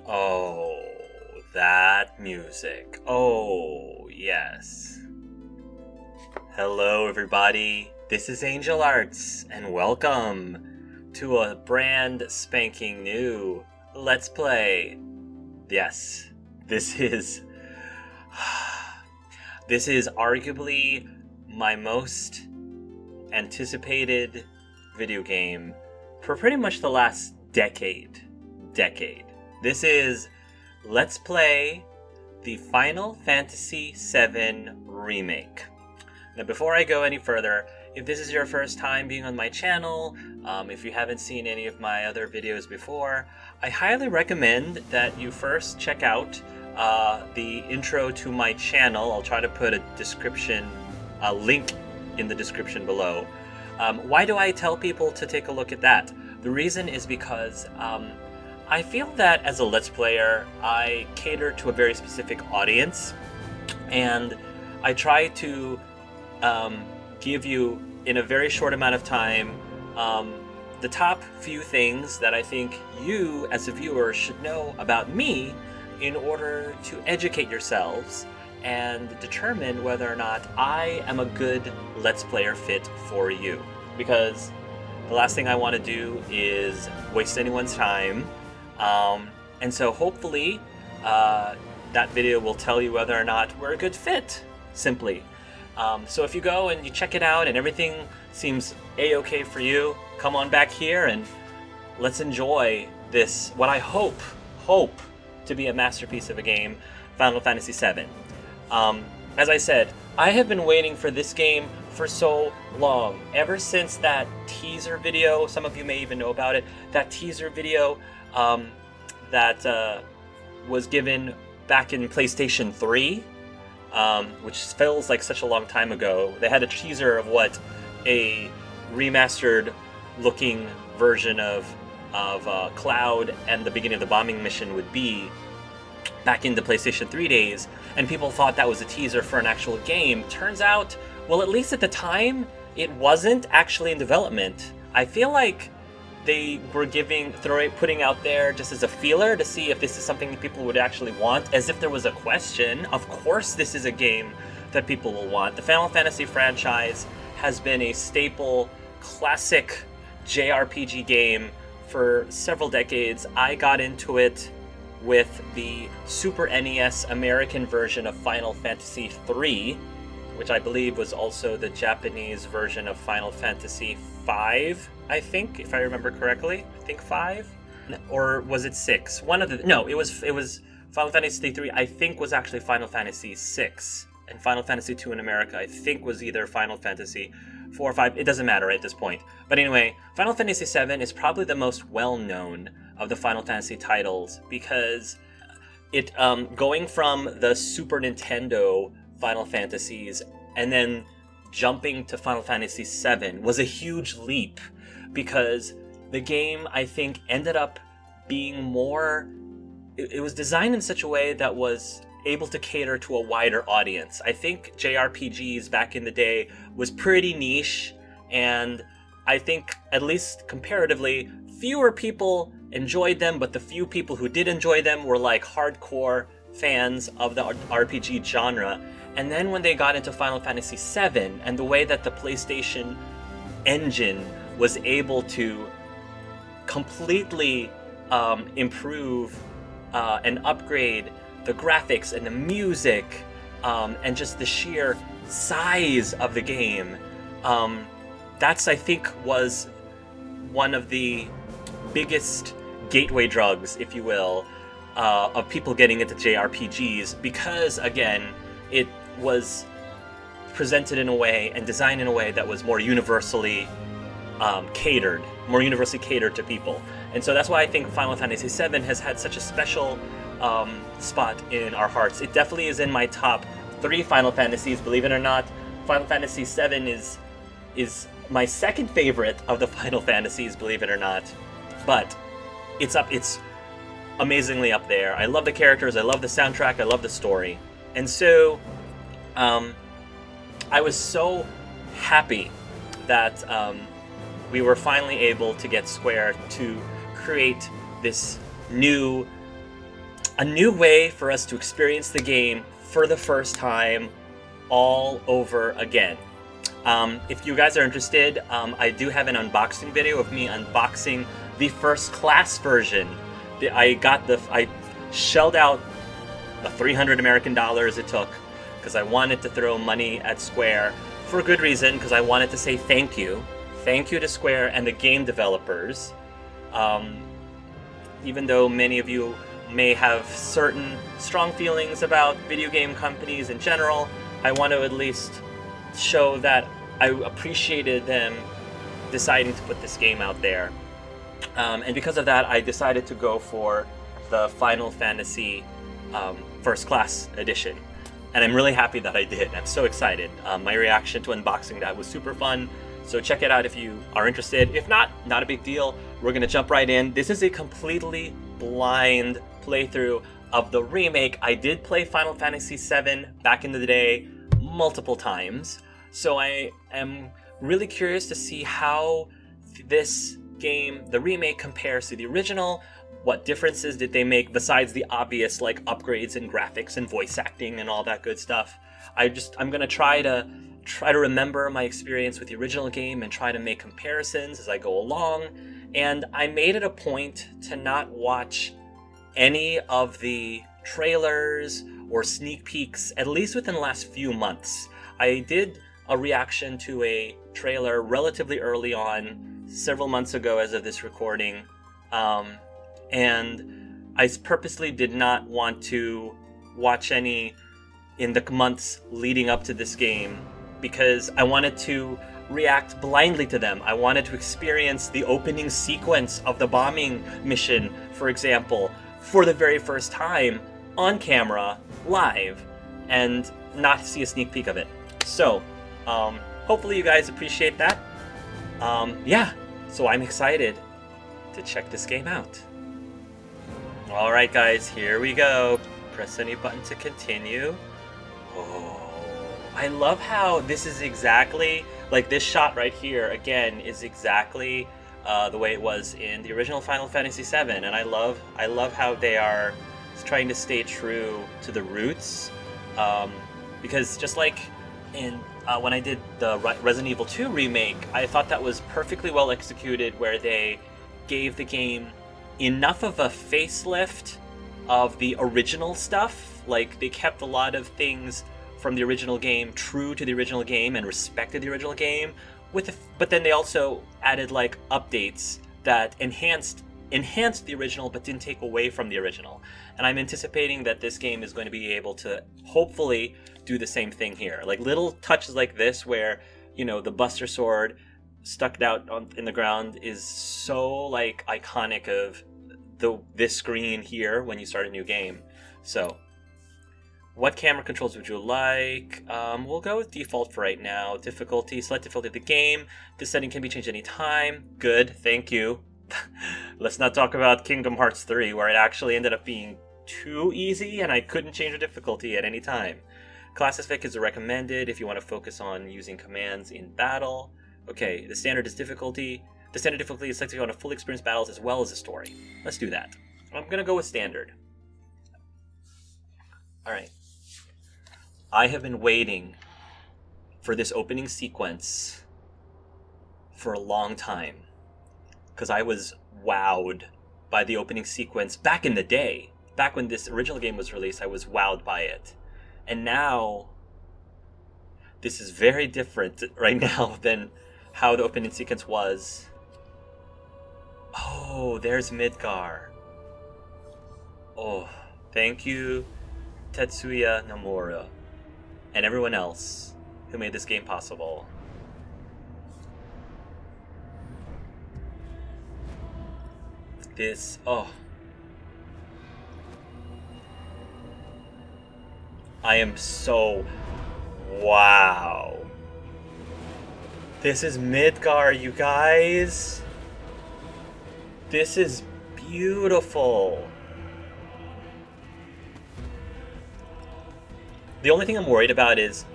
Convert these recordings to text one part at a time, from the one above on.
Oh, that music. Oh, yes. Hello, everybody. This is Angel Arts, and welcome to a brand spanking new Let's Play. Yes, this is arguably my most anticipated video game for pretty much the last decade. This is Let's Play the Final Fantasy VII Remake. Now, before I go any further, if this is your first time being on my channel, if you haven't seen any of my other videos before, I highly recommend that you first check out the intro to my channel. I'll try to put a link in the description below. Why do I tell people to take a look at that? The reason is because I feel that as a Let's Player, I cater to a very specific audience, and I try to give you, in a very short amount of time, the top few things that I think you, as a viewer, should know about me in order to educate yourselves and determine whether or not I am a good Let's Player fit for you. Because the last thing I want to do is waste anyone's time. And so hopefully that video will tell you whether or not we're a good fit, simply. So if you go and you check it out and everything seems a-okay for you, come on back here and let's enjoy this, what I hope to be a masterpiece of a game, Final Fantasy VII. As I said, I have been waiting for this game for so long. Ever since that teaser video, some of you may even know about it, that teaser video that was given back in PlayStation 3, which feels like such a long time ago. They had a teaser of what a remastered looking version of Cloud and the beginning of the bombing mission would be back in the PlayStation 3 days, and people thought that was a teaser for an actual game. Turns out, well, at least at the time, it wasn't actually in development. I feel like they were putting out there just as a feeler to see if this is something that people would actually want, as if there was a question. Of course this is a game that people will want. The Final Fantasy franchise has been a staple, classic JRPG game for several decades. I got into it with the Super NES American version of Final Fantasy III, which I believe was also the Japanese version of Final Fantasy V, I think, if I remember correctly. I think 5? Or was it 6? No, it was Final Fantasy 3, I think, was actually Final Fantasy 6. And Final Fantasy 2 in America, I think, was either Final Fantasy 4 or 5. It doesn't matter at this point. But anyway, Final Fantasy 7 is probably the most well-known of the Final Fantasy titles, because it going from the Super Nintendo Final Fantasies and then jumping to Final Fantasy VII was a huge leap, because the game, I think, ended up being more... It was designed in such a way that was able to cater to a wider audience. I think JRPGs back in the day was pretty niche, and I think, at least comparatively, fewer people enjoyed them, but the few people who did enjoy them were like hardcore fans of the RPG genre. And then when they got into Final Fantasy VII, and the way that the PlayStation engine was able to completely improve and upgrade the graphics and the music, and just the sheer size of the game, that's, I think, was one of the biggest gateway drugs, if you will, of people getting into JRPGs, because, again, it was presented in a way and designed in a way that was more universally catered to people. And so that's why I think Final Fantasy VII has had such a special spot in our hearts. It definitely is in my top 3 Final Fantasies, believe it or not. Final Fantasy VII is my second favorite of the Final Fantasies, believe it or not. But it's amazingly up there. I love the characters, I love the soundtrack, I love the story. And so I was so happy that we were finally able to get Square to create this new a new way for us to experience the game for the first time all over again. If you guys are interested, I do have an unboxing video of me unboxing the first class version. I shelled out the 300 American dollars it took because I wanted to throw money at Square for a good reason, because I wanted to say thank you. Thank you to Square and the game developers. Even though many of you may have certain strong feelings about video game companies in general, I want to at least show that I appreciated them deciding to put this game out there. And because of that, I decided to go for the Final Fantasy First Class Edition. And I'm really happy that I did. I'm so excited. My reaction to unboxing that was super fun. So check it out if you are interested. If not, not a big deal. We're going to jump right in. This is a completely blind playthrough of the remake. I did play Final Fantasy VII back in the day multiple times. So I am really curious to see how this game, the remake, compares to the original. What differences did they make besides the obvious like upgrades in graphics and voice acting and all that good stuff? I'm gonna try to remember my experience with the original game and try to make comparisons as I go along. And I made it a point to not watch any of the trailers or sneak peeks, at least within the last few months. I did a reaction to a trailer relatively early on, several months ago as of this recording, and I purposely did not want to watch any in the months leading up to this game because I wanted to react blindly to them. I wanted to experience the opening sequence of the bombing mission, for example, for the very first time on camera, live, and not see a sneak peek of it. So, hopefully you guys appreciate that. So I'm excited to check this game out. Alright guys, here we go. Press any button to continue. Oh, I love how this is exactly, like this shot right here, again, is exactly the way it was in the original Final Fantasy VII. And I love how they are trying to stay true to the roots. Because just like in when I did the Resident Evil 2 remake, I thought that was perfectly well executed, where they gave the game enough of a facelift of the original stuff. Like, they kept a lot of things from the original game true to the original game and respected the original game, but then they also added like updates that enhanced the original but didn't take away from the original. And I'm anticipating that this game is going to be able to hopefully do the same thing here. Like little touches like this where, you know, the Buster Sword stuck out in the ground is so like iconic of this screen here when you start a new game. So, what camera controls would you like? We'll go with default for right now. Difficulty, select difficulty of the game. This setting can be changed anytime. Good, thank you. Let's not talk about Kingdom Hearts 3, where it actually ended up being too easy and I couldn't change the difficulty at any time. Classific is recommended if you want to focus on using commands in battle. Okay, the standard difficulty is selected if you want to fully experience battles as well as the story. Let's do that. I'm going to go with standard. Alright. I have been waiting for this opening sequence for a long time, because I was wowed by the opening sequence back in the day. Back when this original game was released, I was wowed by it. And now, this is very different right now than how the opening sequence was. Oh, there's Midgar. Oh, thank you, Tetsuya Nomura, and everyone else who made this game possible. I am so... Wow. This is Midgar, you guys. This is beautiful. The only thing I'm worried about is,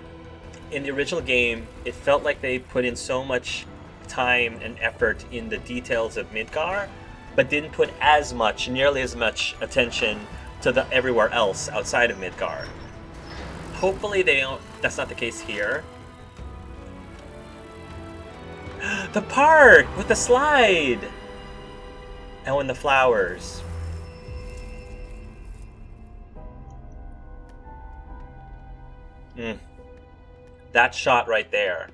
in the original game, it felt like they put in so much time and effort in the details of Midgar, but didn't put nearly as much attention to the everywhere else outside of Midgar. Hopefully they don't. That's not the case here. The park with the slide. Oh, and the flowers. That shot right there.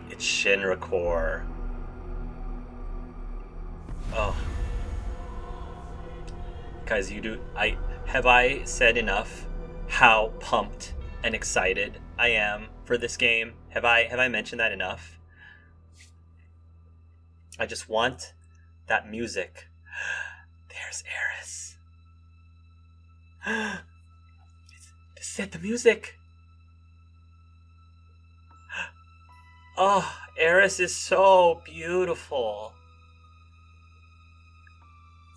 It's Shinra Core. Oh. Guys, have I said enough how pumped and excited I am for this game? Have I mentioned that enough? I just want that music. There's Eris. Is that the music? Oh, Eris is so beautiful.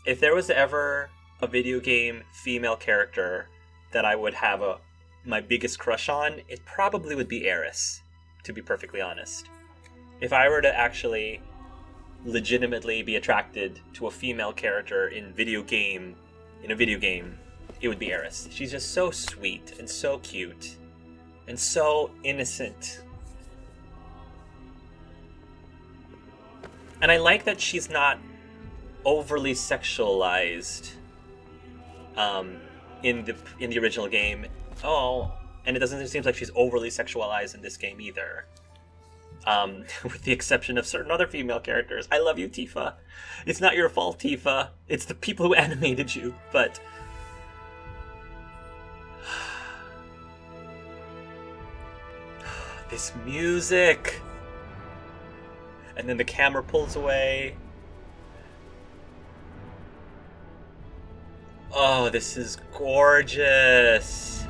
If there was ever a video game female character that I would have my biggest crush on, it probably would be Eris, to be perfectly honest. If I were to actually legitimately be attracted to a female character in a video game, it would be Eris. She's just so sweet and so cute and so innocent. And I like that she's not overly sexualized in the original game. Oh, and it doesn't seem like she's overly sexualized in this game either. With the exception of certain other female characters. I love you, Tifa. It's not your fault, Tifa. It's the people who animated you, but... This music! And then the camera pulls away. Oh, this is gorgeous.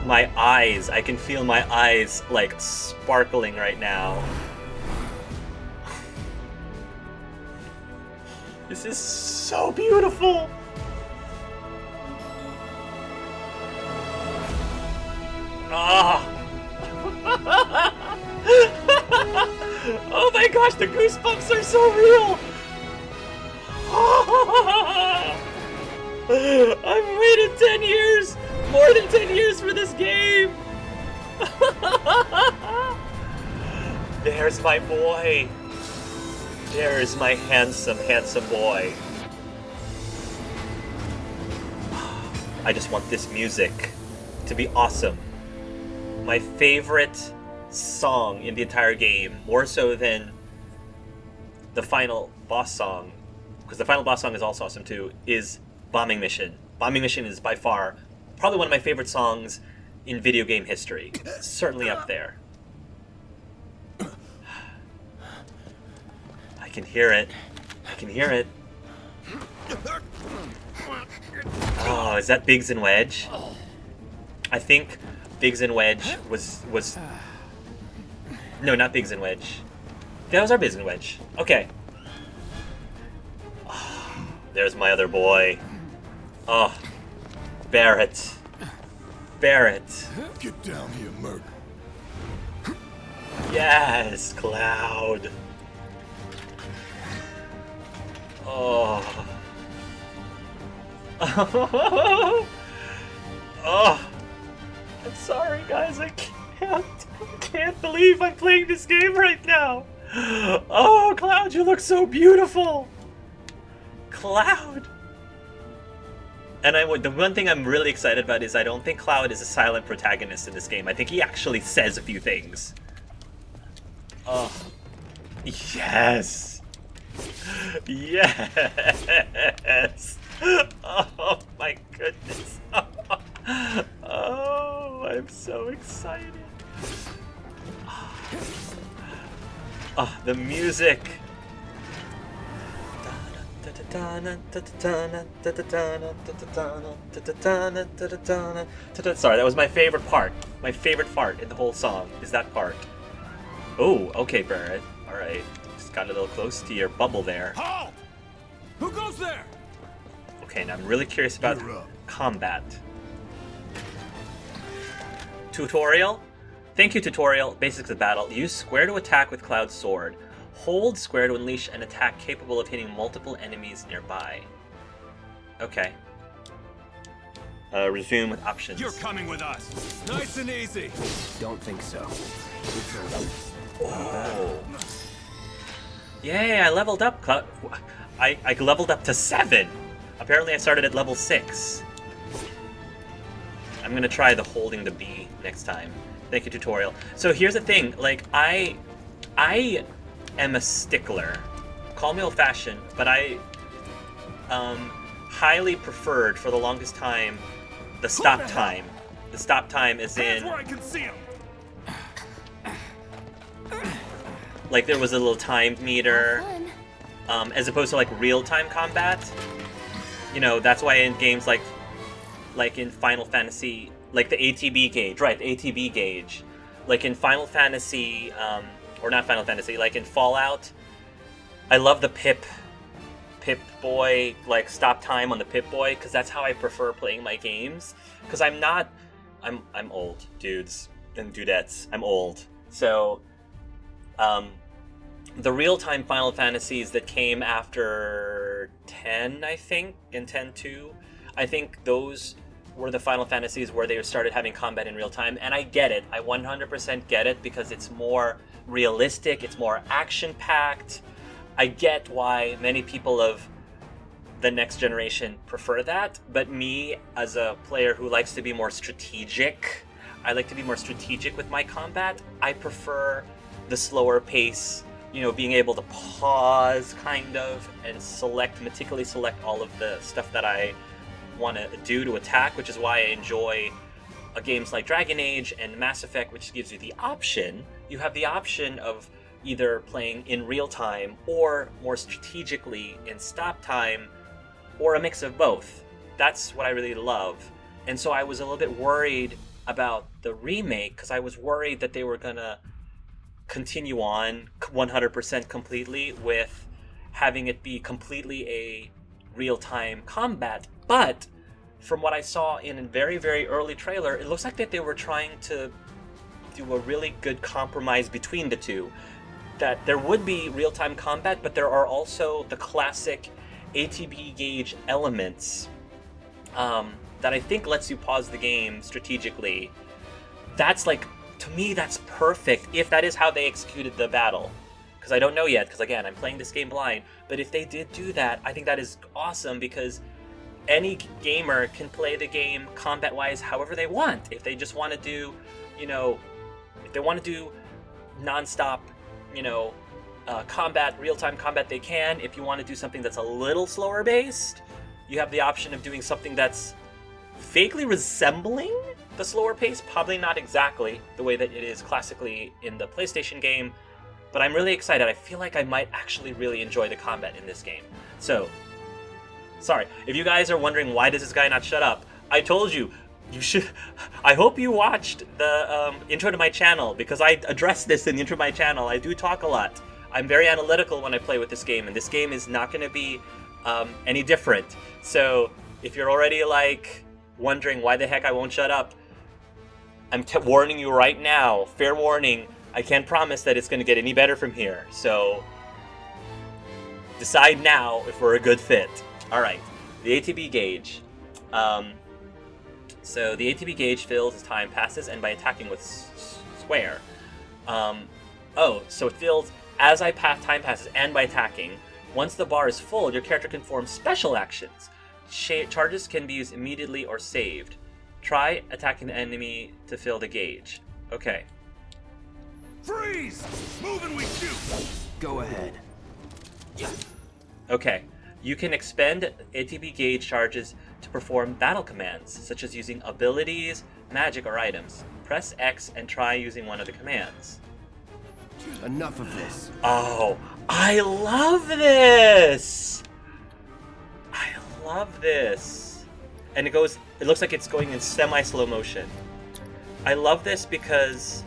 My eyes, I can feel my eyes like sparkling right now. This is so beautiful. Ah. Oh my gosh, the goosebumps are so real! I've waited 10 years! More than 10 years for this game! There's my boy! There's my handsome, handsome boy. I just want this music to be awesome. My favorite song in the entire game, more so than the final boss song, because the final boss song is also awesome too, is Bombing Mission. Bombing Mission is by far probably one of my favorite songs in video game history. It's certainly up there. I can hear it. I can hear it. Oh, is that Biggs and Wedge? I think Biggs and Wedge was... No, not Biggs and Wedge. That was our Biggs and Wedge. Okay. Oh, there's my other boy. Oh, Barret. Barret. Get down here, Merc. Yes, Cloud. Oh. Oh. I'm sorry, guys. I can't believe I'm playing this game right now. Oh, Cloud, you look so beautiful. Cloud. And the one thing I'm really excited about is I don't think Cloud is a silent protagonist in this game. I think he actually says a few things. Oh. Yes. Yes. Oh my goodness. Oh, I'm so excited. Oh, the music. Sorry, that was my favorite part. My favorite part in the whole song is that part. Oh, okay, Barret. Alright. Just got a little close to your bubble there. Halt! Who goes there? Okay, now I'm really curious about combat. Tutorial? Thank you, tutorial. Basics of battle. Use square to attack with Cloud's sword. Hold square to unleash an attack capable of hitting multiple enemies nearby. Okay. Resume with options. You're coming with us. Nice and easy. Don't think so. Oh. Yay, I leveled up, Cloud. I leveled up to 7. Apparently I started at level 6. I'm gonna try the holding the B next time. Thank you, tutorial. So here's the thing, like, I am a stickler. Call me old-fashioned, but I highly preferred for the longest time the stop time. The stop time is in... Where I can see him. Like, there was a little time meter, as opposed to, like, real-time combat. You know, that's why in games like in Final Fantasy, like the ATB gauge, right, the ATB gauge. Like in Final Fantasy, or not Final Fantasy, like in Fallout, I love the Pip-Boy, like, stop time on the Pip-Boy, because that's how I prefer playing my games. Because I'm old, dudes and dudettes. I'm old. So, the real-time Final Fantasies that came after 10, I think, and 10-2, I think those were the Final Fantasies where they started having combat in real time, and I get it. I 100% get it, because it's more realistic, it's more action-packed. I get why many people of the next generation prefer that, but me, as a player who likes to be more strategic, I like to be more strategic with my combat. I prefer the slower pace, you know, being able to pause, kind of, and meticulously select all of the stuff that I want to do to attack, which is why I enjoy games like Dragon Age and Mass Effect, which gives you the option. You have the option of either playing in real time or more strategically in stop time, or a mix of both. That's what I really love. And so I was a little bit worried about the remake, because I was worried that they were gonna continue on 100% completely with having it be completely a real-time combat. But from what I saw in a very, very early trailer, it looks like that they were trying to do a really good compromise between the two. That there would be real-time combat, but there are also the classic ATB gauge elements that I think lets you pause the game strategically. That's, like, to me, that's perfect if that is how they executed the battle. Because I don't know yet, because again, I'm playing this game blind. But if they did do that, I think that is awesome, because any gamer can play the game combat-wise however they want. If they just want to do, you know, if they want to do non-stop, you know, combat, real-time combat, they can. If you want to do something that's a little slower based, you have the option of doing something that's vaguely resembling the slower pace, probably not exactly the way that it is classically in the PlayStation game, but I'm really excited. I feel like I might actually really enjoy the combat in this game. So, sorry, if you guys are wondering why does this guy not shut up, I told you, you should. I hope you watched the intro to my channel, because I address this in the intro to my channel. I do talk a lot. I'm very analytical when I play with this game, and this game is not going to be any different. So if you're already, like, wondering why the heck I won't shut up, I'm warning you right now. Fair warning. I can't promise that it's going to get any better from here. So decide now if we're a good fit. All right. The ATB gauge. So the ATB gauge fills as time passes and by attacking with square. So it fills as time passes and by attacking. Once the bar is full, your character can perform special actions. Charges can be used immediately or saved. Try attacking the enemy to fill the gauge. Okay. Freeze! Move and we shoot! Go ahead. Okay. You can expend ATB gauge charges to perform battle commands, such as using abilities, magic, or items. Press X and try using one of the commands. Enough of this. Oh, I love this! I love this. And it looks like it's going in semi-slow motion. I love this because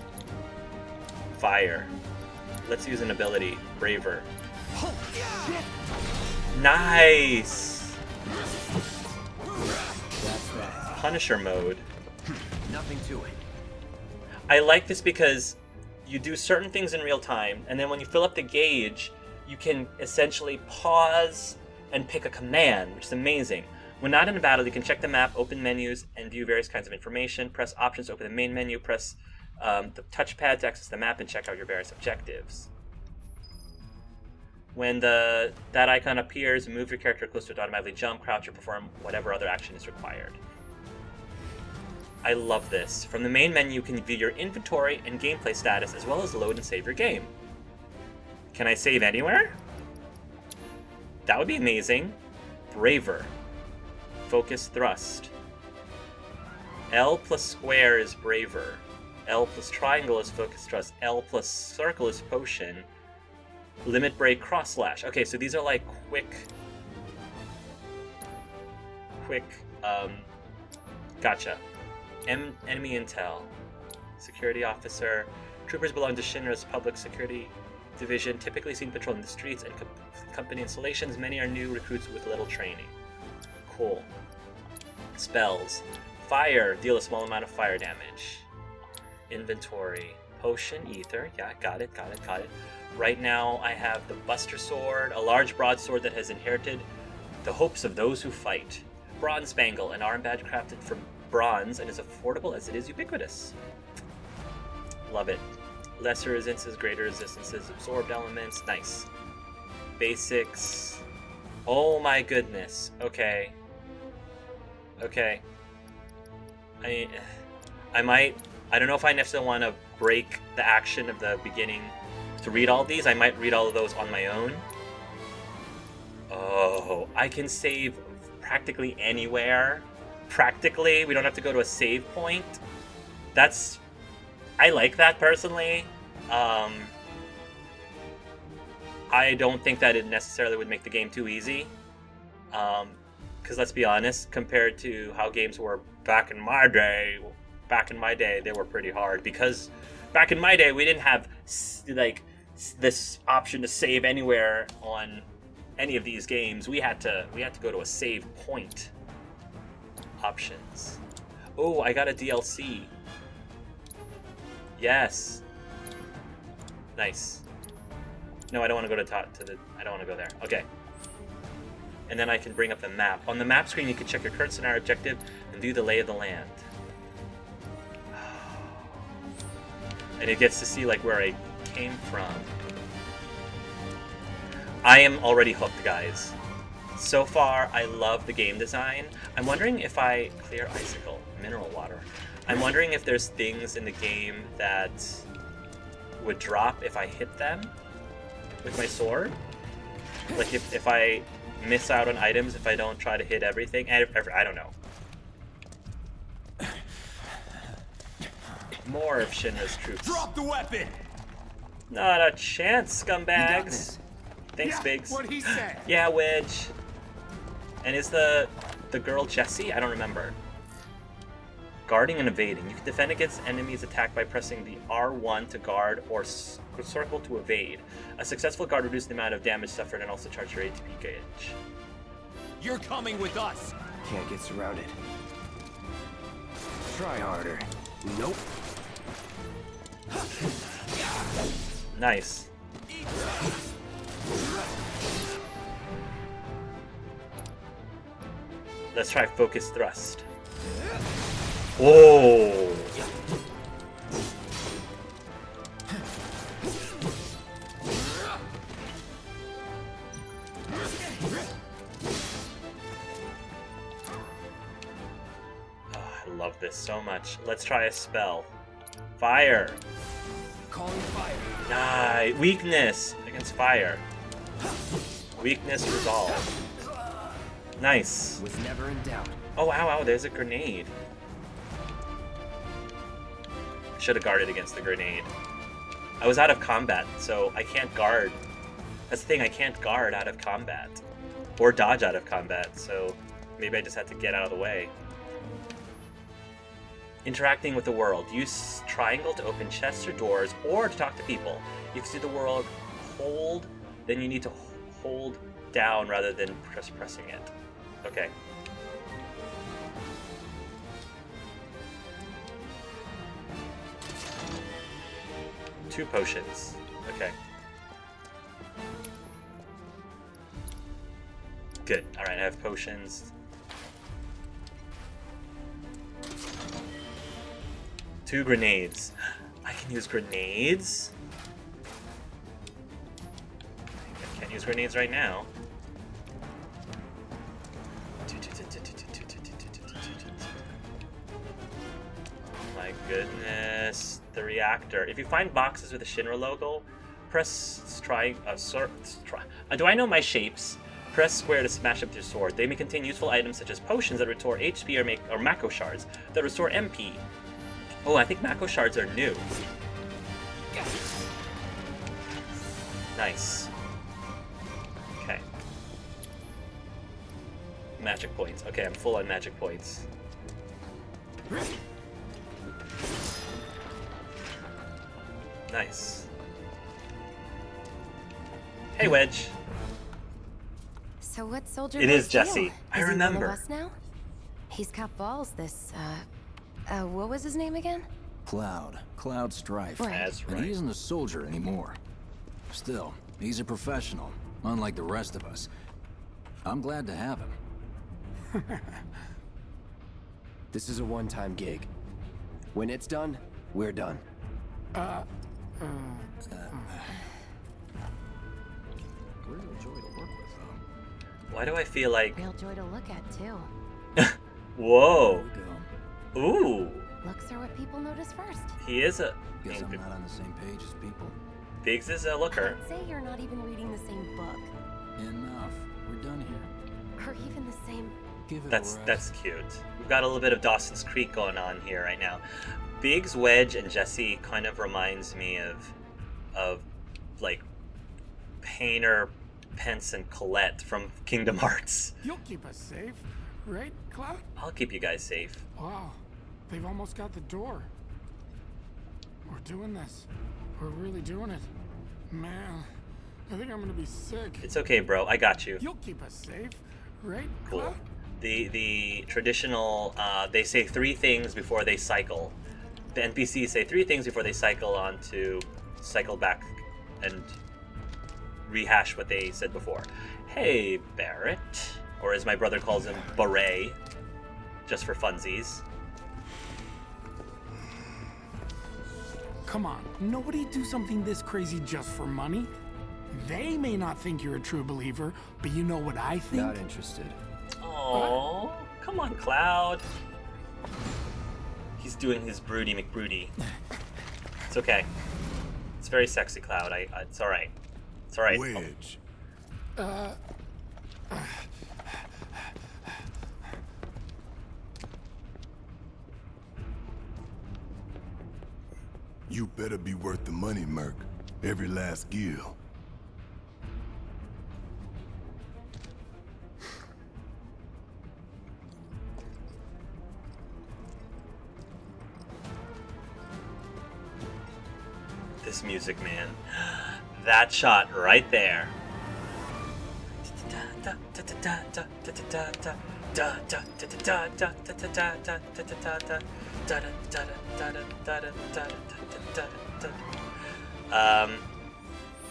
fire. Let's use an ability, Braver. Nice! That's that. Punisher mode. Nothing to it. I like this because you do certain things in real time, and then when you fill up the gauge, you can essentially pause and pick a command, which is amazing. When not in a battle, you can check the map, open menus, and view various kinds of information. Press options to open the main menu. Press the touchpad to access the map and check out your various objectives. When that icon appears, move your character close to it, automatically jump, crouch, or perform whatever other action is required. I love this. From the main menu, you can view your inventory and gameplay status, as well as load and save your game. Can I save anywhere? That would be amazing. Braver. Focus thrust. L plus square is braver. L plus triangle is focus thrust. L plus circle is potion. Limit break cross slash. Okay, so these are like quick, gotcha. Enemy intel. Security officer. Troopers belong to Shinra's public security division, typically seen patrolling the streets and company installations. Many are new recruits with little training. Cool. Spells. Fire. Deal a small amount of fire damage. Inventory. Potion. Ether. Yeah, got it. Right now I have the Buster Sword, a large broadsword that has inherited the hopes of those who fight. Bronze Bangle, an armband crafted from bronze and as affordable as it is ubiquitous. Love it. Lesser resistances, greater resistances, absorbed elements. Nice. Basics. Oh my goodness. Okay. I don't know if I necessarily want to break the action of the beginning to read all these. I might read all of those on my own. Oh, I can save practically anywhere. Practically, we don't have to go to a save point. I like that personally. I don't think that it necessarily would make the game too easy. Because let's be honest, compared to how games were back in my day, they were pretty hard. Because back in my day, we didn't have like this option to save anywhere on any of these games. We had to go to a save point. Options. Oh, I got a DLC. Yes. Nice. No, I don't want to go I don't want to go there. Okay. And then I can bring up the map. On the map screen, you can check your current scenario objective and view the lay of the land. And it gets to see like where I came from. I am already hooked, guys. So far, I love the game design. I'm wondering if I clear icicle, mineral water. I'm wondering if there's things in the game that would drop if I hit them with my sword. Like if I miss out on items, if I don't try to hit everything. I don't know. More of Shinra's troops. Drop the weapon! Not a chance, scumbags. Thanks, Biggs. What he said. Yeah, Wedge. And is the girl Jessie? I don't remember. Guarding and evading. You can defend against enemies attacked by pressing the R1 to guard or circle to evade. A successful guard reduces the amount of damage suffered and also charges your ATP gauge. You're coming with us. Can't get surrounded. Try harder. Nope. Nice. Let's try focus thrust. Whoa! Oh, I love this so much. Let's try a spell. Fire. Calling fire. Nice. Weakness against fire. Weakness resolved. Nice. Was never in doubt. Oh, wow, there's a grenade. Should have guarded against the grenade. I was out of combat, so I can't guard. That's the thing, I can't guard out of combat. Or dodge out of combat, so maybe I just had to get out of the way. Interacting with the world. Use triangle to open chests or doors, or to talk to people. If you see the world hold, then you need to hold down rather than pressing it. Okay. 2 potions. Okay. Good. Alright, I have potions. 2 grenades. I can use grenades? I can't use grenades right now. My goodness. The reactor. If you find boxes with a Shinra logo, press do I know my shapes? Press square to smash up your sword. They may contain useful items such as potions that restore HP or Mako shards that restore MP. Oh, I think Mako shards are new. Nice. Okay. Magic points. Okay, I'm full on magic points. Nice. Hey, Wedge. So what soldier? It is was Jesse. you? I Is he remember. one of us now? He's got balls. This what was his name again? Cloud Strife. Right. That's And right. he isn't a soldier anymore. Still, he's a professional, unlike the rest of us. I'm glad to have him. This is a one-time gig. When it's done, we're done. Real joy to work with, though. Why do I feel like... Real joy to look at too. Whoa. Go. Ooh. Looks are what people notice first. He is a... Guess I'm not on the same page as people. Biggs is a looker. I'd say you're not even reading the same book, Enough. We're done here. or even the same. Give it a That's rest. cute. We've got a little bit of Dawson's Creek going on here right now. Biggs, Wedge, and Jesse kind of reminds me of like Painter, Pence, and Colette from Kingdom Hearts. You'll keep us safe, right, Cloud? I'll keep you guys safe. Wow, they've almost got the door. We're doing this. We're really doing it. Man, I think I'm gonna be sick. It's okay, bro. I got you. You'll keep us safe, right, Cool. Cloud? The traditional, they say 3 things before they cycle. The NPCs say 3 things before they cycle back and rehash what they said before. Hey, Barret. Or as my brother calls him, Barret. Just for funsies. Come on, nobody do something this crazy just for money. They may not think you're a true believer, but you know what I think? Not interested. Oh, come on, Cloud. He's doing his broody McBroody. It's okay. It's very sexy, Cloud. It's all right. It's all right. Wedge. You better be worth the money, Merc. Every last gil. This music, man. That shot right there.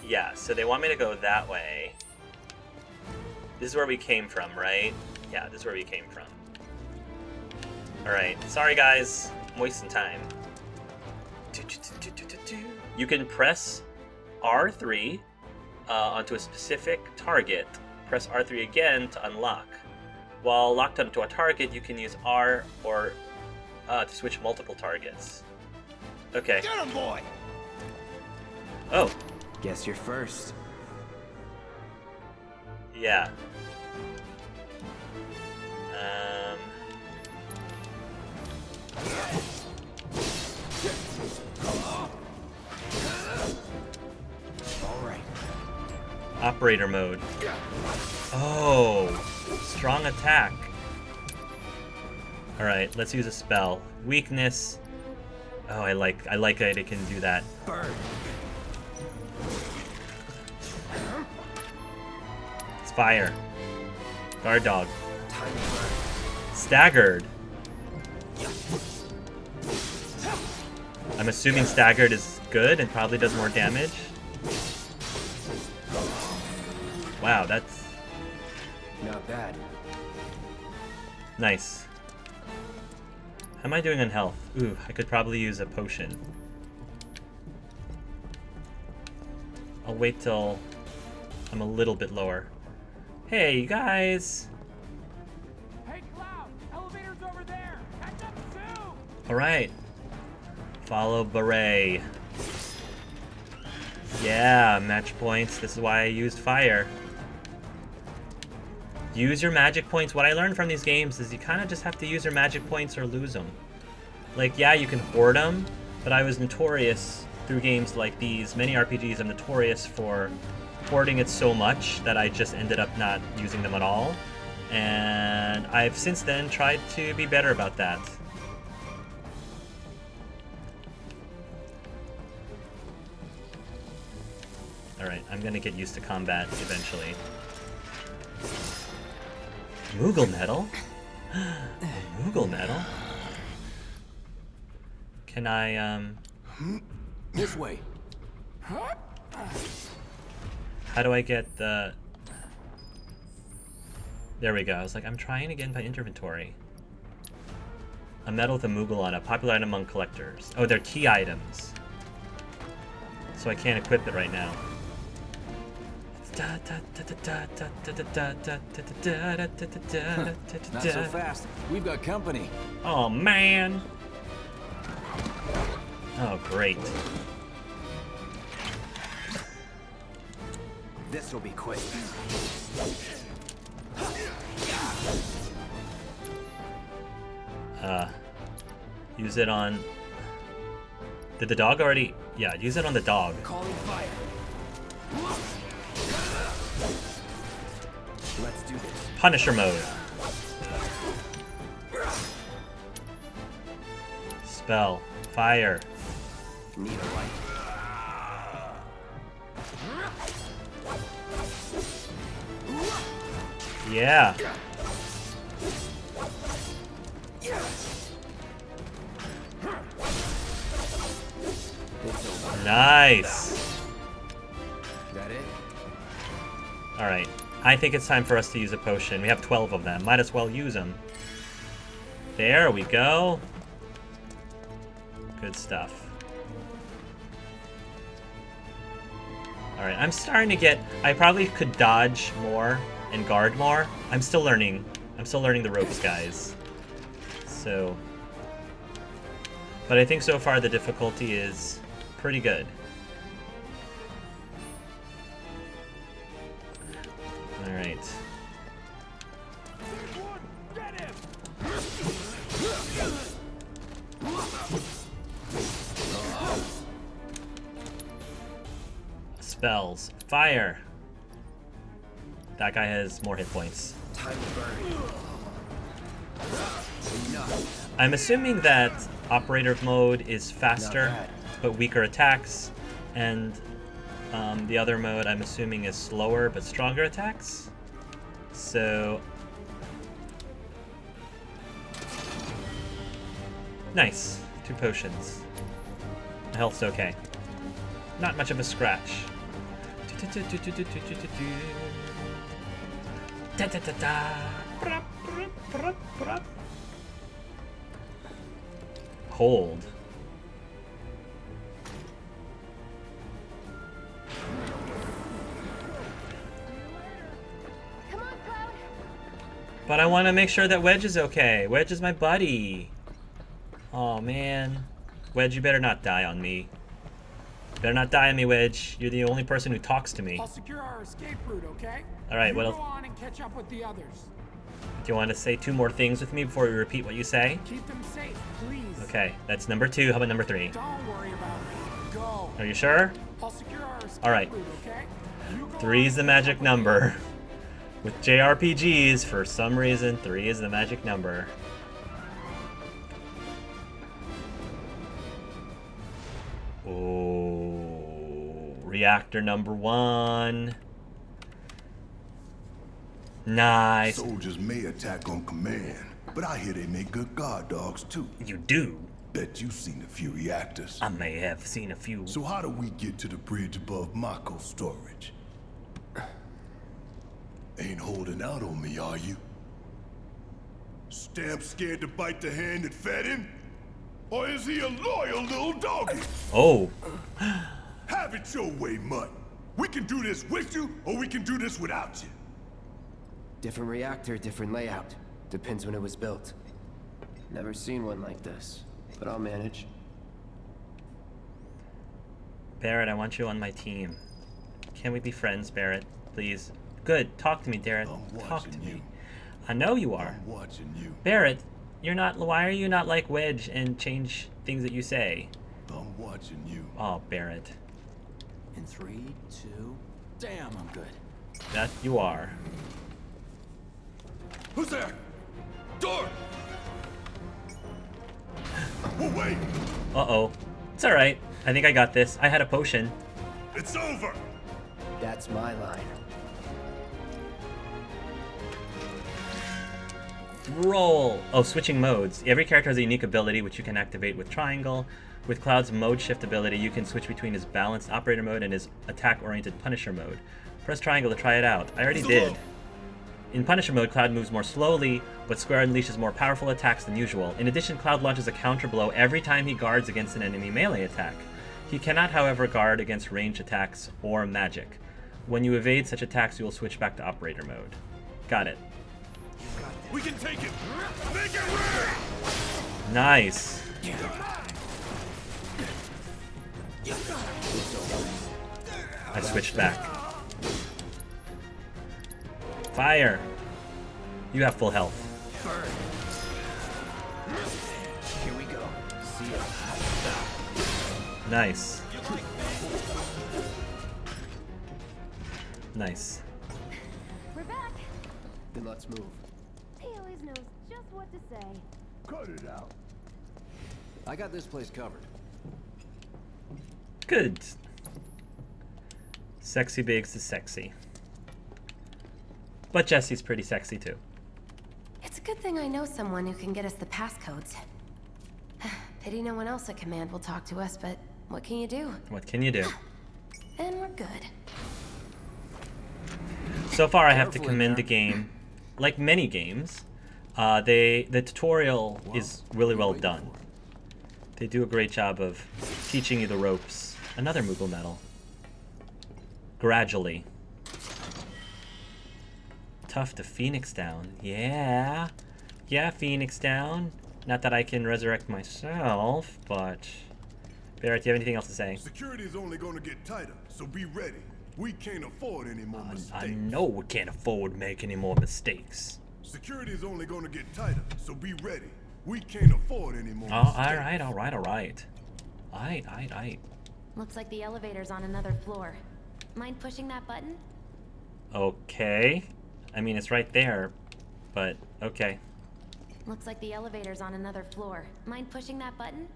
Yeah, so they want me to go that way. This is where we came from, right? Yeah, this is where we came from. Alright, sorry guys, I'm wasting time. You can press R3 onto a specific target. Press R3 again to unlock. While locked onto a target, you can use R or to switch multiple targets. Okay. Get him, boy! Oh, Guess you're first. yeah. All right. Operator mode. Oh, strong attack. All right, let's use a spell. Weakness. Oh, I like that it can do that. Burn. It's fire. Guard dog. Time to burn. Staggered. I'm assuming staggered is good and probably does more damage. Wow, that's Not bad. nice. How am I doing on health? Ooh, I could probably use a potion. I'll wait till I'm a little bit lower. Hey, you guys! Hey, Cloud! Elevator's over there! Catch up soon! Alright. Follow Barret. Yeah, match points. This is why I used fire. Use your magic points. What I learned from these games is you kind of just have to use your magic points or lose them. Like, yeah, you can hoard them, but I was notorious through games like these. Many RPGs, I'm notorious for hoarding it so much that I just ended up not using them at all. And I've since then tried to be better about that. Alright, I'm gonna get used to combat eventually. Moogle medal? Moogle medal? Can I, This way. how do I get the... There we go. I was like, I'm trying again by inventory. A medal with a Moogle on it. Popular item among collectors. Oh, they're key items. So I can't equip it right now. Not so fast. We've got company. Oh, man. Oh, great. This'll be quick. Use it on... Did the dog already... Yeah, use it on the dog. Calling fire. Let's do this. Punisher mode. Spell. Fire. Need a light. Yeah. It's over. Nice. That it? Alright. I think it's time for us to use a potion. We have 12 of them. Might as well use them. There we go. Good stuff. Alright, I'm starting to get... I probably could dodge more and guard more. I'm still learning. I'm still learning the ropes, guys. So... But I think so far the difficulty is pretty good. Alright. Get him! Spells. Fire. That guy has more hit points. Time to burn. Enough. I'm assuming that operator mode is faster, Not bad. but weaker attacks, and the other mode I'm assuming is slower but stronger attacks. So... Nice. 2 potions. My health's okay. Not much of a scratch. Hold. Come on, Cloud. But I want to make sure that Wedge is okay. Wedge is my buddy. Oh man. Wedge, you better not die on me. Better not die on me, Wedge. You're the only person who talks to me. I'll secure our escape route, okay? Alright, You what go else? on and catch up with the others. Do you want to say 2 more things with me before we repeat what you say? Keep them safe, please. Okay, that's number 2. How about number 3? Don't worry about me. Go. Are you sure? I'll secure our escape Alright. route, okay? You go 3 on is the and magic catch up with number. With JRPGs, for some reason, 3 is the magic number. Oh, reactor number 1. Nice. Soldiers may attack on command, but I hear they make good guard dogs too. You do? bet you've seen a few reactors. I may have seen a few. So how do we get to the bridge above Mako storage? Ain't holding out on me, are you? Stamp scared to bite the hand that fed him? Or is he a loyal little doggy? Oh. Have it your way, Mutt. We can do this with you, or we can do this without you. Different reactor, different layout. Depends when it was built. Never seen one like this, but I'll manage. Barret, I want you on my team. Can we be friends, Barret? Please. Good. Talk to me, Barret. I'm Talk watching to me. you. I know you are. I'm watching you. Barret, you're not. Why are you not like Wedge and change things that you say? I'm watching you. Oh, Barret. In 3, 2... Damn, I'm good. That you are. Who's there? Door! Oh, wait! Uh-oh. It's alright. I think I got this. I had a potion. It's over! That's my line. Roll! Oh, switching modes. Every character has a unique ability which you can activate with triangle. With Cloud's mode shift ability, you can switch between his balanced operator mode and his attack-oriented Punisher mode. Press triangle to try it out. I already did. In Punisher mode, Cloud moves more slowly, but Square unleashes more powerful attacks than usual. In addition, Cloud launches a counter blow every time he guards against an enemy melee attack. He cannot, however, guard against ranged attacks or magic. When you evade such attacks, you will switch back to operator mode. Got it. We can take it! Make it rain! Nice. I switched back. Fire! You have full health. Here we go. See ya. Nice. Nice. We're back. Then let's move. He always knows just what to say. Cut it out. I got this place covered. Good. Sexy Biggs is sexy. But Jesse's pretty sexy too. It's a good thing I know someone who can get us the passcodes. Pity no one else at command will talk to us, but what can you do? What can you do? And we're good. So far I have to commend the game. Like many games, the tutorial is really well done. They do a great job of teaching you the ropes. Another Moogle medal. Gradually. Tough to Phoenix down. Yeah. Yeah, Phoenix down. Not that I can resurrect myself, but... Barret, do you have anything else to say? Security is only gonna get tighter, so be ready. We can't afford any more mistakes. I know we can't afford to make any more mistakes. Security is only gonna get tighter, so be ready. We can't afford any more mistakes. Alright. Aight. Looks like the elevator's on another floor. Mind pushing that button? Okay. I mean, it's right there, but okay. Looks like the elevator's on another floor. Mind pushing that button?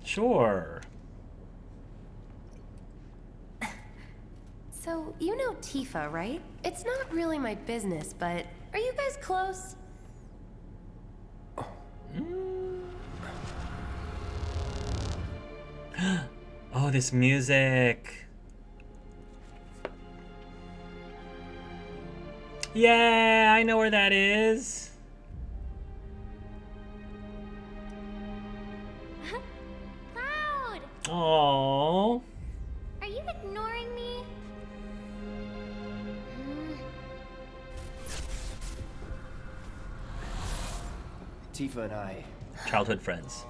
Sure. So, you know Tifa, right? It's not really my business, but are you guys close? Oh, this music. Yeah, I know where that is. Cloud! Aww. Are you ignoring me? Tifa and I. Childhood friends.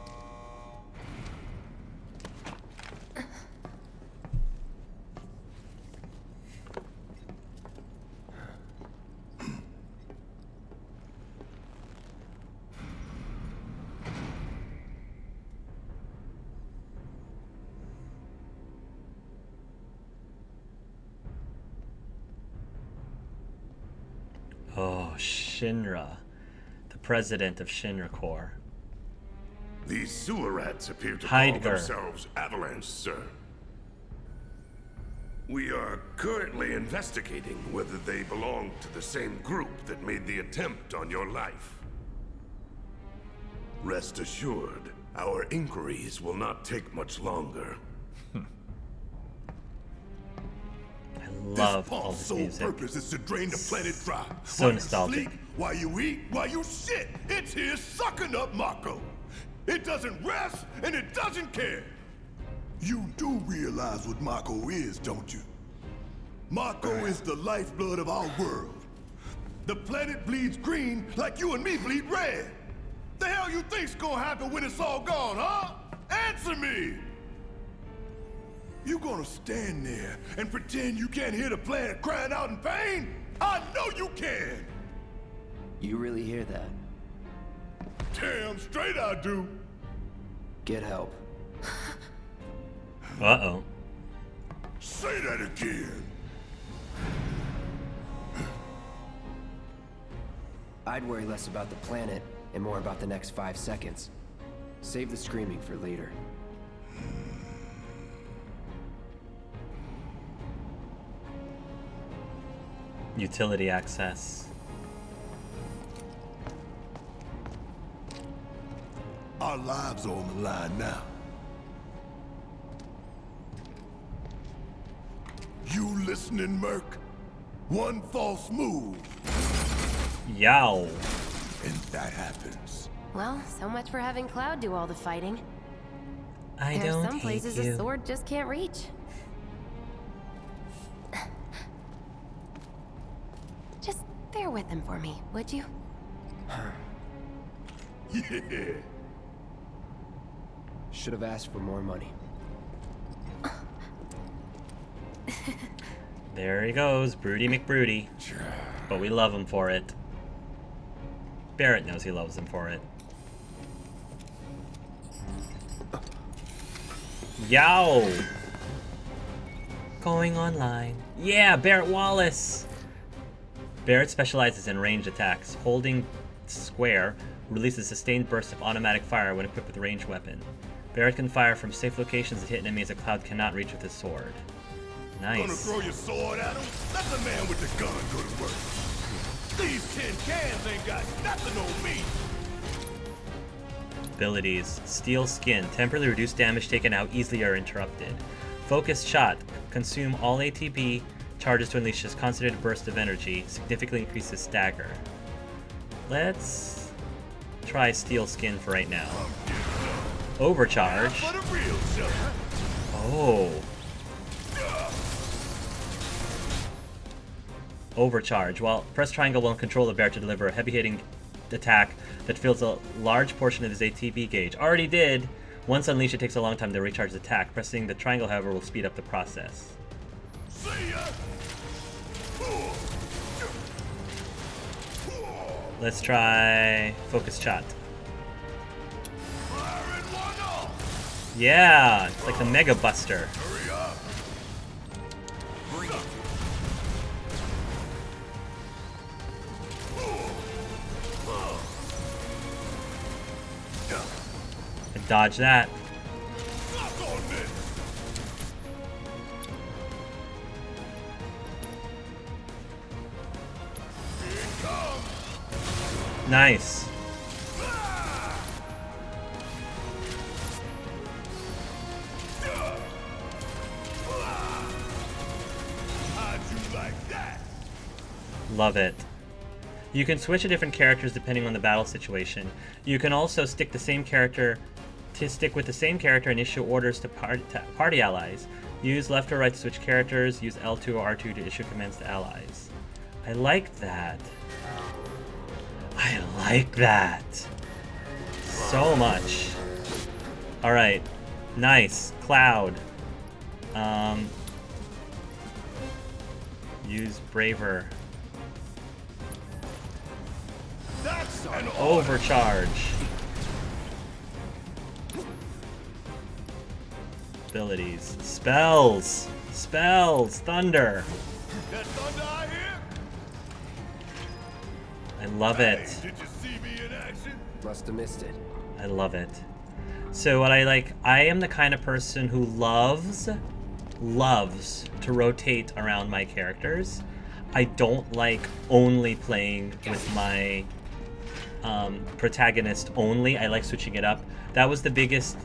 Oh, Shinra. The president of Shinra Corps. These sewer rats appear to Midgar. call themselves Avalanche, sir. We are currently investigating whether they belong to the same group that made the attempt on your life. Rest assured, Our inquiries will not take much longer. I love This all Paul's this sole music. purpose is to drain the planet dry. So While you nostalgic. sleep, while you eat, while you shit, it's here sucking up Mako. It doesn't rest and it doesn't care. You do realize what Mako is, don't you? Mako is the lifeblood of our world. The planet bleeds green like you and me bleed red. The hell you think's gonna happen when it's all gone, huh? Answer me! You gonna stand there and pretend you can't hear the planet crying out in pain? I know you can! You really hear that? Damn straight I do! Get help. Uh-oh. Say that again! I'd worry less about the planet and more about the next 5 seconds. Save the screaming for later. Utility access. Our lives are on the line now. You listening, Merc? One false move, Yow. and that happens. Well, so much for having Cloud do all the fighting. I There don't are some hate places you. a sword just can't reach. Just bear with him for me, would you? Yeah. Should have asked for more money. There he goes, Broody McBroody. But we love him for it. Barret knows he loves him for it. Yow! Going online. Yeah, Barret Wallace! Barret specializes in ranged attacks. Holding square releases sustained bursts of automatic fire when equipped with a ranged weapon. Barret can fire from safe locations that hit enemies a Cloud cannot reach with his sword. Gonna Nice. throw your sword at him? Let the man with the gun go to work. These tin cans ain't got nothing on me. Abilities. Steel Skin. Temporarily reduce damage taken out easily or interrupted. Focused Shot. Consume all ATB charges to unleash a concentrated burst of energy. Significantly increases stagger. Let's try Steel Skin for right now. Overcharge. For the real stuff. Oh. Overcharge. While press triangle will control the bear to deliver a heavy-hitting attack that fills a large portion of his ATB gauge. Already did. Once unleashed, it takes a long time to recharge the attack. Pressing the triangle, however, will speed up the process. See ya. Let's try Focus Shot. Firing one off. Yeah, it's like the Mega Buster. Hurry up. And dodge that. Suck on this. Here it comes. Nice. How'd you like that? Love it. You can switch to different characters depending on the battle situation. You can also stick with the same character and issue orders to party allies. Use left or right to switch characters. Use L2 or R2 to issue commands to allies. I like that. I like that. So much. Alright. Nice. Cloud. Use Braver. That's an Overcharge. Abilities. Spells. Spells. Thunder. That thunder I hear? I love it. Hey, did you see me in action? Must have missed it. I love it. So what I like, I am the kind of person who loves to rotate around my characters. I don't like only playing with my protagonist only. I like switching it up. That was the biggest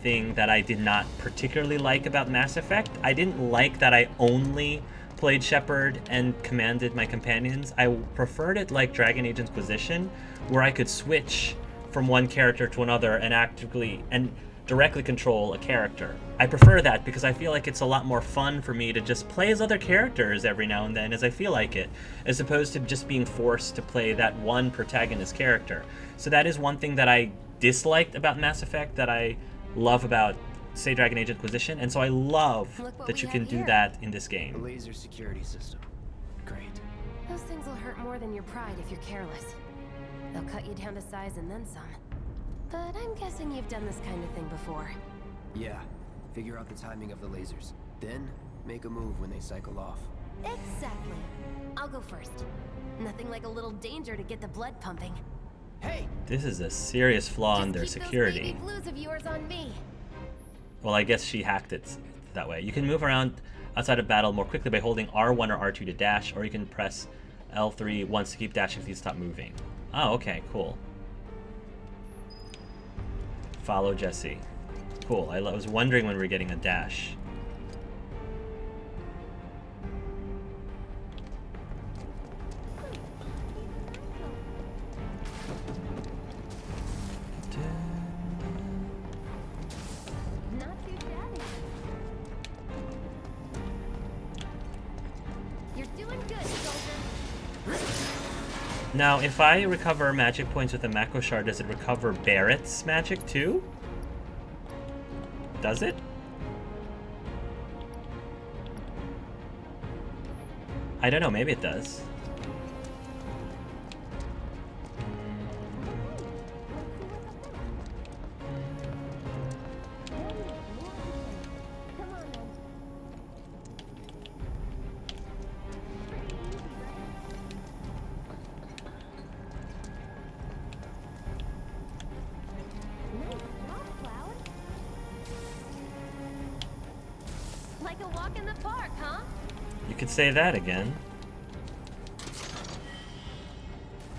thing that I did not particularly like about Mass Effect. I didn't like that I only played Shepard and commanded my companions. I preferred it like Dragon Age Inquisition, where I could switch from one character to another and actively and directly control a character. I prefer that because I feel like it's a lot more fun for me to just play as other characters every now and then as I feel like it, as opposed to just being forced to play that one protagonist character. So that is one thing that I disliked about Mass Effect that I love about, say, Dragon Age Inquisition, and so I love that you can do that in this The game. laser security system. Great. Those things will hurt more than your pride if you're careless. They'll cut you down to size and then some. But I'm guessing you've done this kind of thing before. Yeah. Figure out the timing of the lasers. Then, make a move when they cycle off. Exactly. I'll go first. Nothing like a little danger to get the blood pumping. Hey! This is a serious flaw in their Just keep those security. baby blues of yours on me. Well, I guess she hacked it that way. You can move around outside of battle more quickly by holding R1 or R2 to dash, or you can press L3 once to keep dashing if you stop moving. Oh, okay, cool. Follow Jesse. Cool. I was wondering when we were getting a dash. Not too shabby. You're doing good, soldier. Now, if I recover magic points with a Mako Shard, does it recover Barret's magic too? Does it? I don't know, maybe it does. Like a walk in the park, huh? You could say that again.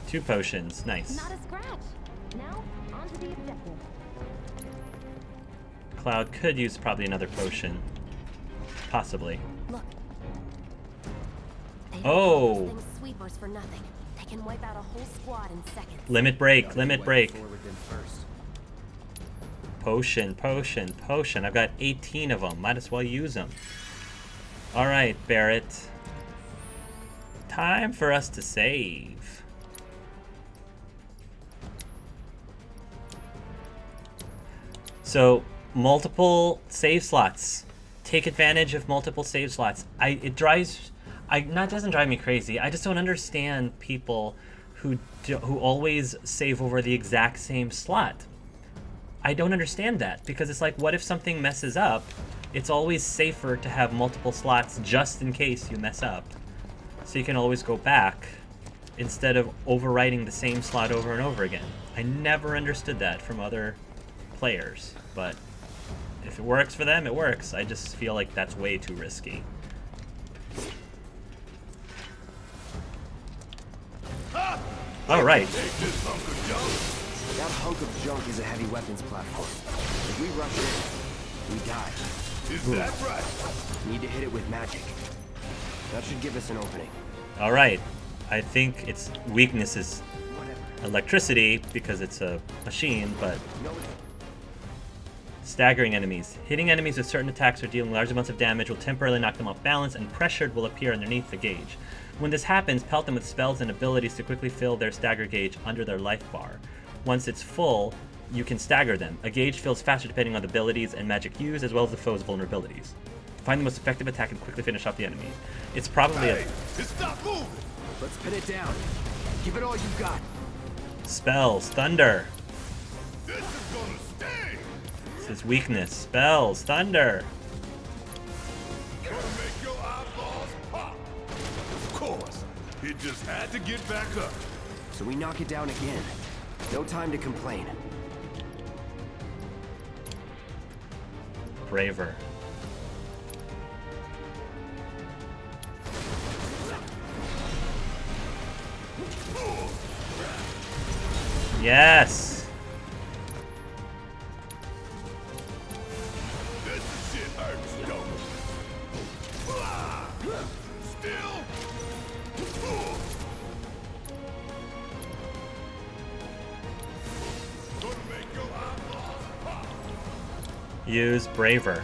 2 potions, nice. Not a scratch. Now, on to the objective. Cloud could use probably another potion. Possibly. Look. They don't Oh. call those things sweepers for nothing. They can wipe out a whole squad in seconds. Limit break, limit break. Forward then first. Potion, potion, potion. I've got 18 of them. Might as well use them. Alright, Barret. Time for us to save. So, multiple save slots. Take advantage of multiple save slots. It doesn't drive me crazy. I just don't understand people who always save over the exact same slot. I don't understand that, because it's like, what if something messes up? It's always safer to have multiple slots just in case you mess up. So you can always go back instead of overwriting the same slot over and over again. I never understood that from other players, but if it works for them, it works. I just feel like that's way too risky. All right. That hunk of junk is a heavy weapons platform. If we rush in, we die. Is that right? Need to hit it with magic. That should give us an opening. All right. I think its weakness is Whatever. electricity because it's a machine, but No, staggering enemies. Hitting enemies with certain attacks or dealing large amounts of damage will temporarily knock them off balance, and pressured will appear underneath the gauge. When this happens, pelt them with spells and abilities to quickly fill their stagger gauge under their life bar. Once it's full, you can stagger them. A gauge fills faster depending on the abilities and magic used, as well as the foe's vulnerabilities. Find the most effective attack and quickly finish off the enemy. It's probably Hey, stop moving! let's pin it down. Give it all you've got. spells, thunder. This is gonna sting! It's his weakness. Spells, thunder. Gonna make your eyeballs pop! Of course, it just had to get back up. So we knock it down again. No time to complain. Braver. Yes! This shit hurts, don't it? Still? Gonna make your eyeballs pop. Use Braver.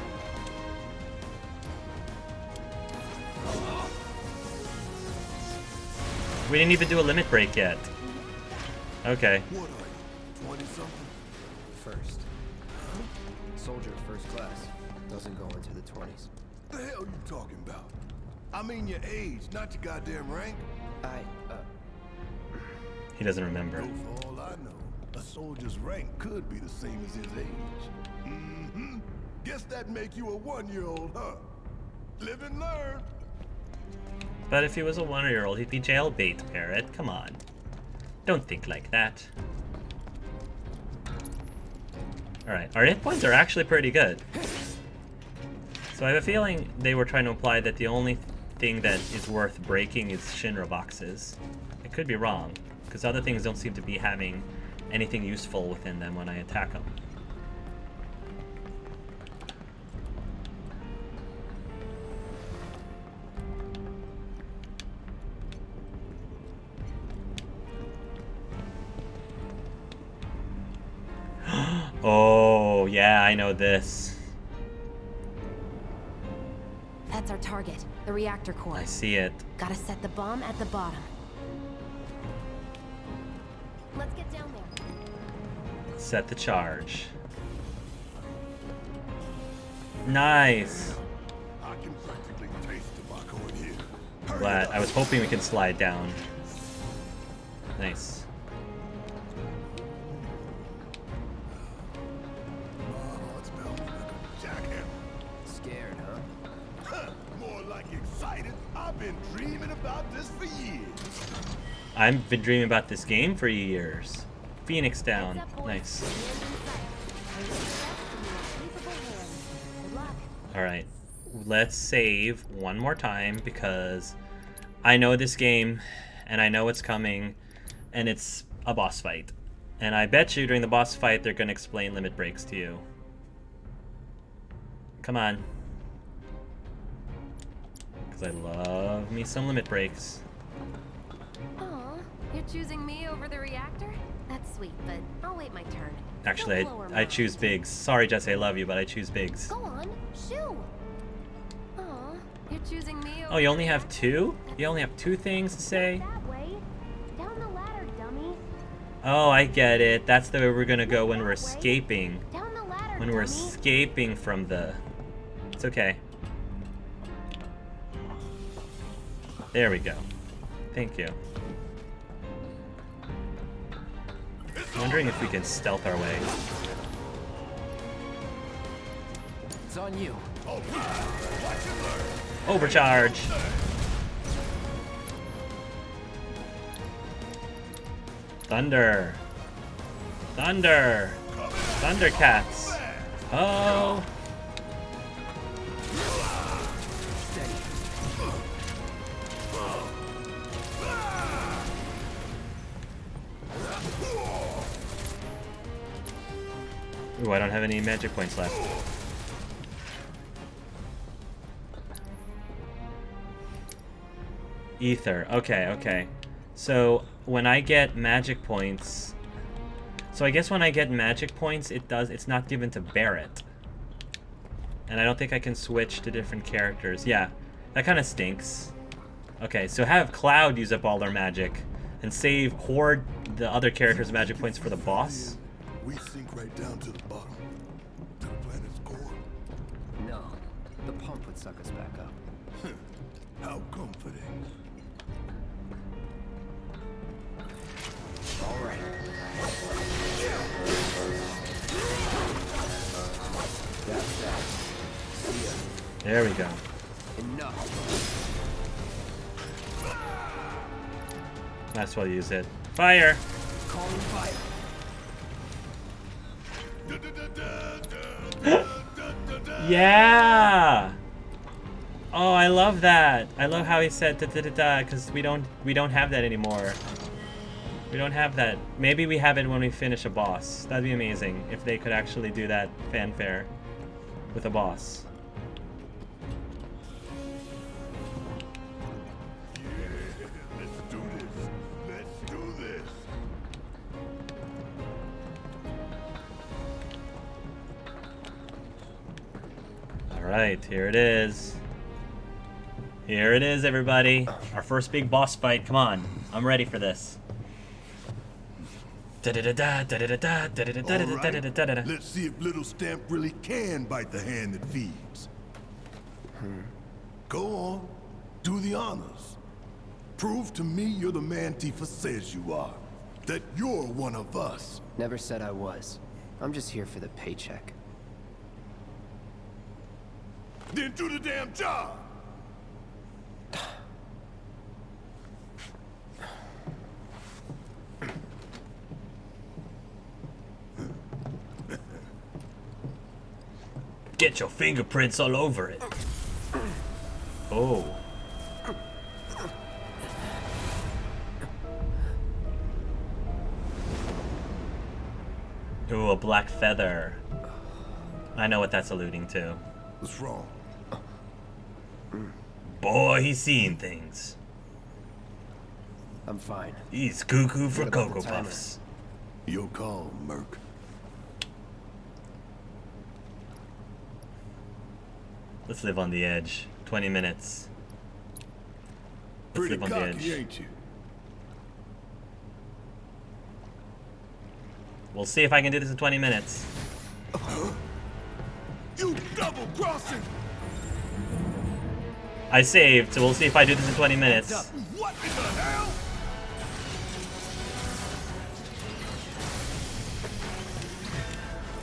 We didn't even do a limit break yet. Okay. What are you, 20-something? First. Soldier first class. Doesn't go into the 20s. The hell you talking about? I mean your age, not your goddamn rank. He doesn't remember. Though for all I know, a soldier's rank could be the same as his age. Mm-hmm. Guess that make you a 1-year-old, huh? Live and learn. But if he was a 1-year-old, he'd be jailbait, Barret. Come on. Don't think like that. Alright, our hit points are actually pretty good. So I have a feeling they were trying to imply that the only thing that is worth breaking is Shinra boxes. I could be wrong, because other things don't seem to be having anything useful within them when I attack them. Oh, yeah, I know this. That's our target, the reactor core. I see it. Gotta set the bomb at the bottom. Let's get down there. Set the charge. Nice. I can practically taste tobacco in here. Hurry Glad. up. I was hoping we could slide down. Nice. Oh, it smells like a jackhammer. Scared, huh? Huh, more like excited. I've been dreaming about this for years. I've been dreaming about this game for years. Phoenix down. Heads up, boys. Nice. Hands in sight. And we'll step in your capable hands. Good luck. Alright. Let's save one more time because I know this game and I know it's coming and it's a boss fight. And I bet you during the boss fight they're going to explain limit breaks to you. Come on. Because I love me some limit breaks. Aw, you're choosing me over the reactor? That's sweet, but I'll wait my turn. Actually, Don't blow her I mind. choose Biggs. Sorry, Jesse, I love you, but I choose Biggs. Go on, shoo! Aw, you're choosing me over Oh, you only the have reactor? two? You only have two things to say? That way. Down the ladder, dummy. Oh, I get it. That's the way we're gonna go when we're escaping. Down the ladder, When we're dummy. escaping from the... It's okay. There we go. Thank you. I'm wondering if we can stealth our way. It's on you. Overcharge! Thunder! Thunder! Thundercats! Oh! Ooh, I don't have any magic points left. Ether. Okay, okay. So when I get magic points, so I guess when I get magic points, it's not given to Barret, and I don't think I can switch to different characters. Yeah, that kind of stinks. Okay, so have Cloud use up all their magic, and hoard the other characters' magic points for the boss. We sink right down to the bottom, to the planet's core. No. The pump would suck us back up. How comforting. All right. That's that. See ya. There we go. Enough. Might as well use it. Fire! Calling fire. Yeah! Oh, I love that. I love how he said da da da da because we don't have that anymore. We don't have that. Maybe we have it when we finish a boss. That'd be amazing if they could actually do that fanfare with a boss. Let's do this. Let's do this. Alright, here it is. Here it is, everybody. Our first big boss fight. Come on. I'm ready for this. All right. Let's see if little Stamp really can bite the hand that feeds. Go on. Do the honors. Prove to me you're the man Tifa says you are. That you're one of us. Never said I was. I'm just here for the paycheck. Then do the damn job. Get your fingerprints all over it. Oh. Ooh, a black feather. I know what that's alluding to. What's wrong? Boy, he's seeing things. I'm fine. He's cuckoo for What about Cocoa the timer? Puffs. Your call, Merc. Let's live on the edge. 20 minutes. Let's Pretty live on the edge. cocky, ain't you? We'll see if I can do this in 20 minutes. You double-crossing! I saved, so we'll see if I do this in 20 minutes. What in the hell?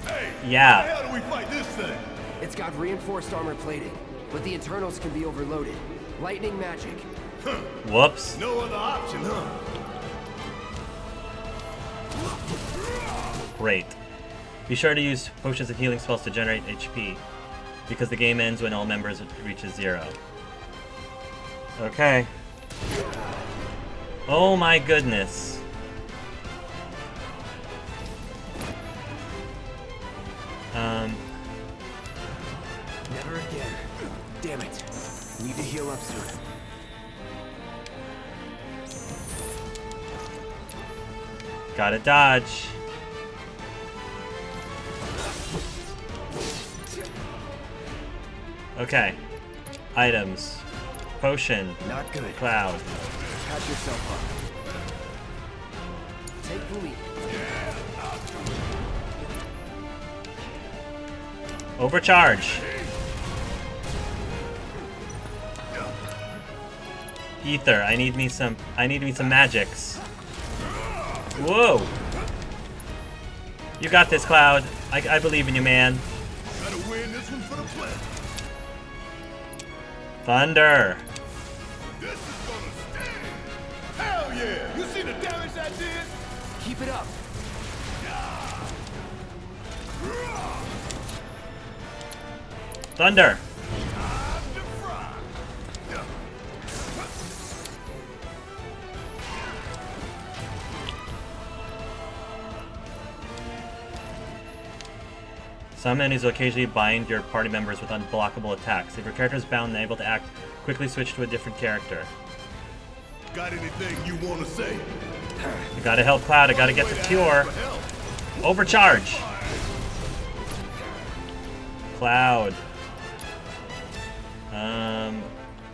Hey, Yeah. how do we fight this thing? It's got reinforced armor plating, but the internals can be overloaded. Lightning magic. Whoops. No other option, huh? Great. Be sure to use potions and healing spells to generate HP, because the game ends when all members reaches 0. Okay. Oh my goodness. Never again. Damn it. Need to heal up soon. Gotta dodge. Okay. Items. Potion. Not good. Cloud. Catch yourself up. Take the lead. Overcharge. Ether. I need me some magics. Whoa. You got this, Cloud. I believe in you, man. Gotta win this one for the planet. Thunder. This is gonna sting. Hell yeah! You see the damage I did? Keep it up. Thunder. Time to fry. Some enemies will occasionally bind your party members with unblockable attacks. If your character is bound and able to act, quickly switch to a different character. Got anything you wanna say? You gotta help Cloud. I gotta get the cure. For help. Overcharge. Cloud.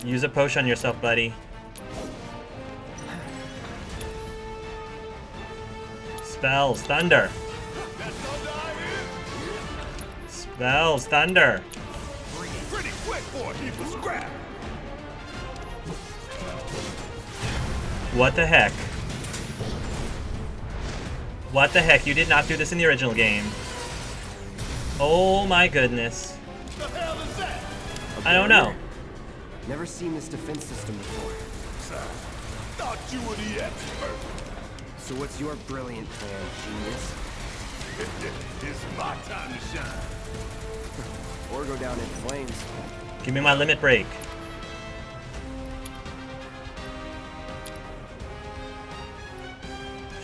Use a potion on yourself, buddy. Spells. Thunder. That thunder I hear? Spells. Thunder. Pretty quick for a heap of scrap. What the heck? What the heck? You did not do this in the original game. Oh my goodness. The hell is that? I don't know. Never seen this defense system before. Thought you were the expert. So what's your brilliant plan, genius? It's my time to shine. Or go down in flames. Give me my limit break.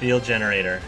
Field generator.